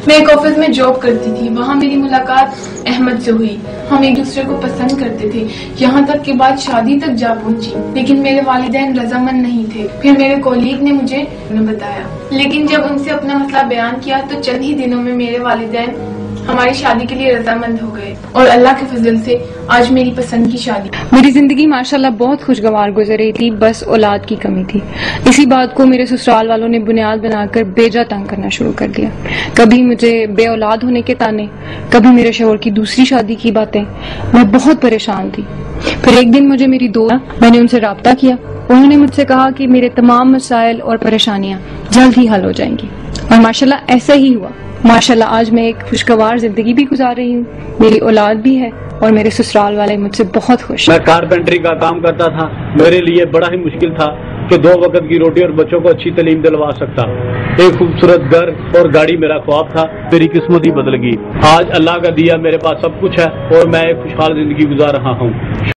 میں ایک آفس میں جاب کرتی تھی، وہاں میری ملاقات احمد سے ہوئی۔ ہم ایک دوسرے کو پسند کرتے تھے، یہاں تک کہ بات شادی تک جا پہنچی، لیکن میرے والدین رضامند نہیں تھے۔ پھر میرے کولیگ نے مجھے بتایا، لیکن جب ان سے اپنا مسئلہ بیان کیا تو چند ہی دنوں میں میرے والدین ہماری شادی کے لیے رضامند ہو گئے، اور اللہ کے فضل سے آج میری پسند کی شادی۔ میری زندگی ماشاءاللہ بہت خوشگوار گزر رہی تھی، بس اولاد کی کمی تھی۔ اسی بات کو میرے سسرال والوں نے بنیاد بنا کر بیجا تنگ کرنا شروع کر دیا۔ کبھی مجھے بے اولاد ہونے کے تانے، کبھی میرے شوہر کی دوسری شادی کی باتیں۔ میں بہت پریشان تھی۔ پھر ایک دن مجھے میری دوست، میں نے ان سے رابطہ کیا۔ انہوں نے مجھ سے کہا کہ میرے تمام مسائل اور پریشانیاں جلد ہی حل ہو جائیں گی، اور ماشاءاللہ ایسا ہی ہوا۔ ماشاءاللہ آج میں ایک خوشگوار زندگی بھی گزار رہی ہوں، میری اولاد بھی ہے، اور میرے سسرال والے مجھ سے بہت خوش ہیں۔ میں کارپینٹری کا کام کرتا تھا، میرے لیے بڑا ہی مشکل تھا کہ 2 وقت کی روٹی اور بچوں کو اچھی تعلیم دلوا سکتا۔ ایک خوبصورت گھر اور گاڑی میرا خواب تھا، میری قسمت ہی بدل گئی۔ آج اللہ کا دیا میرے پاس سب کچھ ہے، اور میں ایک خوشحال زندگی گزار رہا ہوں۔